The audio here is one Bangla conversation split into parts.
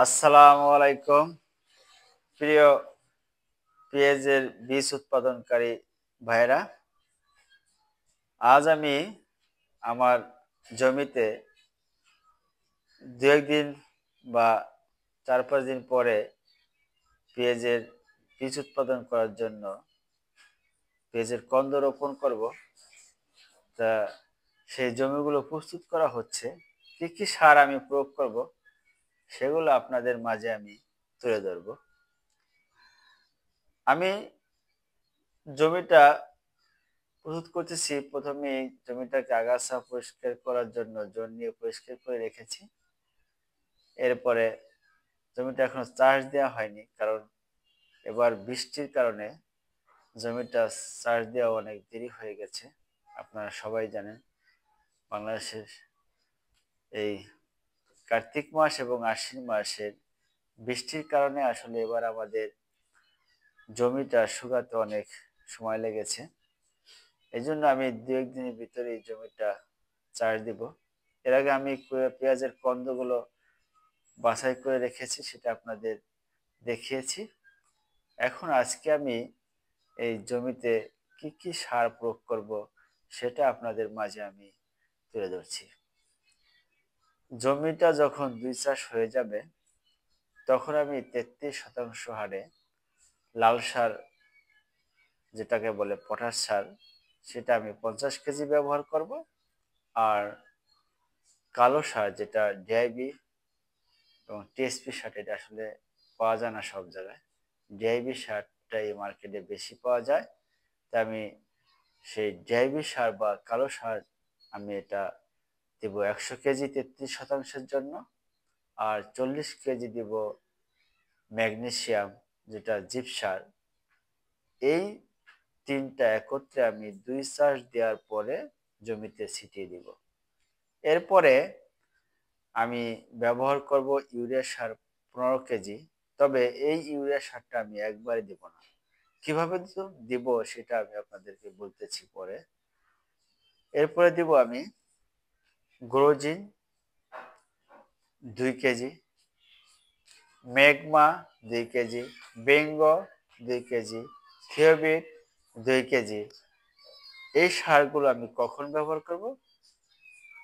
আসসালামু আলাইকুম প্রিয় পেঁয়াজের বীজ উৎপাদনকারী ভাইরা। আজ আমি আমার জমিতে দু একদিন বা 4-5 দিন পরে পেঁয়াজের বীজ উৎপাদন করার জন্য পেঁয়াজের কন্দ রোপণ করব। তা সেই জমিগুলো প্রস্তুত করা হচ্ছে। কি কি সার আমি প্রয়োগ করব সেগুলো আপনাদের মাঝে আমি তুলে ধরব। আমি জমিটা প্রস্তুত করতেছি। প্রথমে জমিটাকে আগাছা পরিষ্কার করার জন্য জন নিয়ে পরিষ্কার করে রেখেছি। এরপরে জমিটা এখনো চাষ দেওয়া হয়নি, কারণ এবার বৃষ্টির কারণে জমিটা চাষ দেওয়া অনেক দেরি হয়ে গেছে। আপনারা সবাই জানেন, বাংলাদেশের এই কার্তিক মাস এবং আশ্বিন মাসের বৃষ্টির কারণে আসলে এবার আমাদের জমিটা শুকাতে অনেক সময় লেগেছে। এই জন্য আমি দু একদিনের ভিতরে এই জমিটা চাষ দিব। এর আগে আমি পেঁয়াজের কন্দগুলো বাছাই করে রেখেছি, সেটা আপনাদের দেখিয়েছি। এখন আজকে আমি এই জমিতে কি কি সার প্রয়োগ করব সেটা আপনাদের মাঝে আমি তুলে ধরছি। জমিটা যখন 2 চাষ হয়ে যাবে তখন আমি 33% হারে লাল সার, যেটাকে বলে পটাশ সার, সেটা আমি 50 কেজি ব্যবহার করব। আর কালো সার, যেটা ডিআইবি এবং টিএসপি সার, এটা আসলে পাওয়া যায় না সব জায়গায়। ডিআইবি সারটাই মার্কেটে বেশি পাওয়া যায়। তাই আমি সেই ডিআইবি সার বা কালো সার আমি এটা দেব 100 কেজি 33%-এর জন্য। আর 40 কেজি দেব ম্যাগনেসিয়াম, যেটা জিপসার। এই তিনটা একত্রে আমি 2 চাষ দেওয়ার পরে জমিতে ছিটিয়ে দিব। এরপরে আমি ব্যবহার করব ইউরিয়া সার 15 কেজি। তবে এই ইউরিয়া সারটা আমি একবারে দেব না। কিভাবে দিব সেটা আমি আপনাদেরকে বলতেছি পরে। এরপরে দিব আমি গ্রোজিন 2 কেজি, ম্যাগমা 2 কেজি, বেঙ্গ 2 কেজি, থিওবিট 2 কেজি। এই সারগুলো আমি কখন ব্যবহার করব?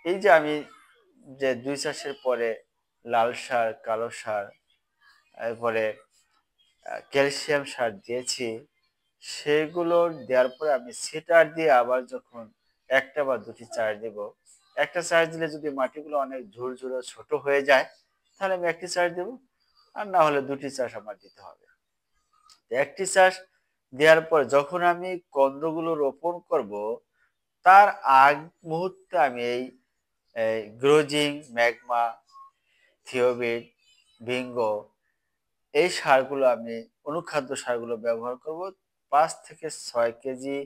এই যে আমি যে 2 চাষের পরে লাল সার, কালো সার, এরপরে ক্যালসিয়াম সার দিয়েছি, সেগুলো দেওয়ার পরে আমি সিটার দিয়ে আবার যখন একটা বা দুটি চাষ দেব, একটা চাষ দিলে যদি মাটিগুলো অনেক ঝুরঝুরে ছোট হয়ে যায় তাহলে আমি একটি চাষ দেব, আর না হলে দুটি চাষ আমার দিতে হবে। একটি চাষ দেওয়ার পর যখন আমি কন্দগুলো রোপণ করব, তার আগ মুহূর্তে আমি এই গ্রোজিং, ম্যাগমা, থিওবিট, ভিঙ্গ, এই সারগুলো আমি অনুখাদ্য সারগুলো ব্যবহার করব। 5 থেকে 6 কেজি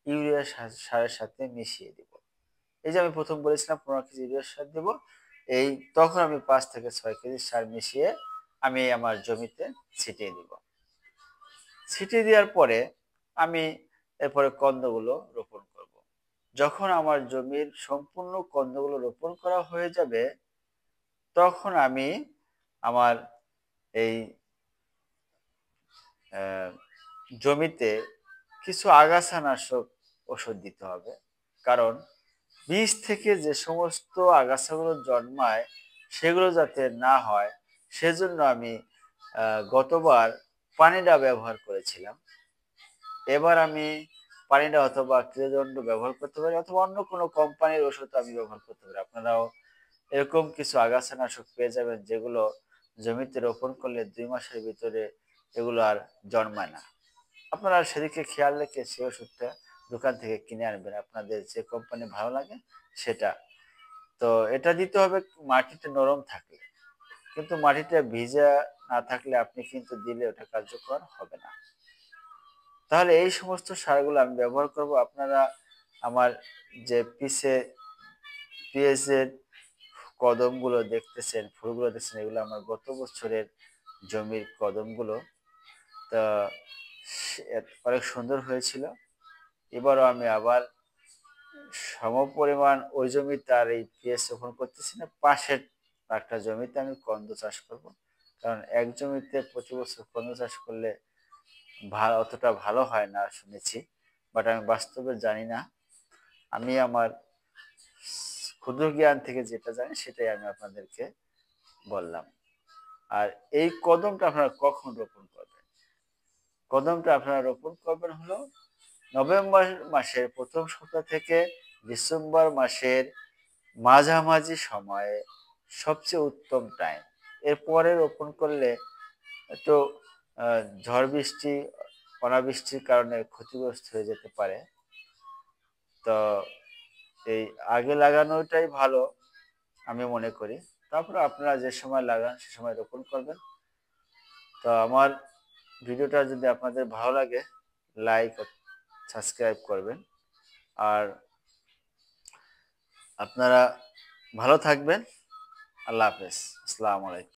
ইউরিয়া সারের সাথে মিশিয়ে দিব। এই যে আমি প্রথম বলেছিলাম 15 কেজি ইউরিয়া সার দেব, এই তখন আমি 5 থেকে 6 কেজি সার মিশিয়ে আমি আমার জমিতে ছিটিয়ে দিব। ছিটিয়ে দেওয়ার পরে আমি এরপরে কন্দগুলো রোপণ করব। যখন আমার জমির সম্পূর্ণ কন্দগুলো রোপণ করা হয়ে যাবে তখন আমি আমার এই জমিতে কিছু আগাছানাশক ওষুধ দিতে হবে। কারণ বীজ থেকে যে সমস্ত আগাছাগুলো জন্মায় সেগুলো যাতে না হয়, সেজন্য আমি গতবার পানিডা ব্যবহার করেছিলাম। এবার আমি পানিডা অথবা ক্রিয়াদণ্ড ব্যবহার করতে পারি, অথবা অন্য কোনো কোম্পানির ওষুধ আমি ব্যবহার করতে পারি। আপনারাও এরকম কিছু আগাছানাশক পেয়ে যাবেন, যেগুলো জমিতে রোপণ করলে 2 মাসের ভিতরে এগুলো আর জন্মায় না। আপনারা সেদিকে খেয়াল রেখে সেই ওষুধটা দোকান থেকে কিনে আনবেন, আপনাদের যে কোম্পানি ভালো লাগে সেটা। তো এটা দিতে হবে মাটিতে নরম থাকলে, কিন্তু মাটিটা ভিজা না থাকলে আপনি কিন্তু দিলে ওটা কার্যকর হবে না। তাহলে এই সমস্ত সারগুলো আমি ব্যবহার করব। আপনারা আমার যে পিছে পেঁয়াজের কদমগুলো দেখতেছেন, ফুলগুলো দেখছেন, এগুলো আমার গত বছরের জমির কদমগুলো। তা অনেক সুন্দর হয়েছিল। এবারও আমি আবার সমপরিমাণ ওই জমিতে আর এই পেঁয়াজ রোপণ করতেছি না, পাশের একটা জমিতে আমি কন্দ চাষ করব। কারণ এক জমিতে প্রতি বছর কলমি চাষ করলে অতটা ভালো হয় না শুনেছি, বাট আমি বাস্তবে জানি না। আমি আমার ক্ষুদ্র জ্ঞান থেকে যেটা জানি সেটাই আমি আপনাদেরকে বললাম। আর এই কদমটা আপনারা কখন রোপণ করবেন? কদমটা আপনারা রোপণ করবেন হলো নভেম্বর মাসের প্রথম সপ্তাহ থেকে ডিসেম্বর মাসের মাঝামাঝি সময়ে সবচেয়ে উত্তম টাইম। এরপরে রোপণ করলে একটু ঝড় বৃষ্টি অনাবৃষ্টির কারণে ক্ষতিগ্রস্ত হয়ে যেতে পারে। তো এই আগে লাগানোটাই ভালো আমি মনে করি। তারপরে আপনারা যে সময় লাগান সে সময় রোপণ করবেন। তো আমার ভিডিওটা যদি আপনাদের ভালো লাগে, লাইক সাবস্ক্রাইব করবেন। আর আপনারা ভালো থাকবেন। আল্লাহ হাফেজ। আসসালামু আলাইকুম।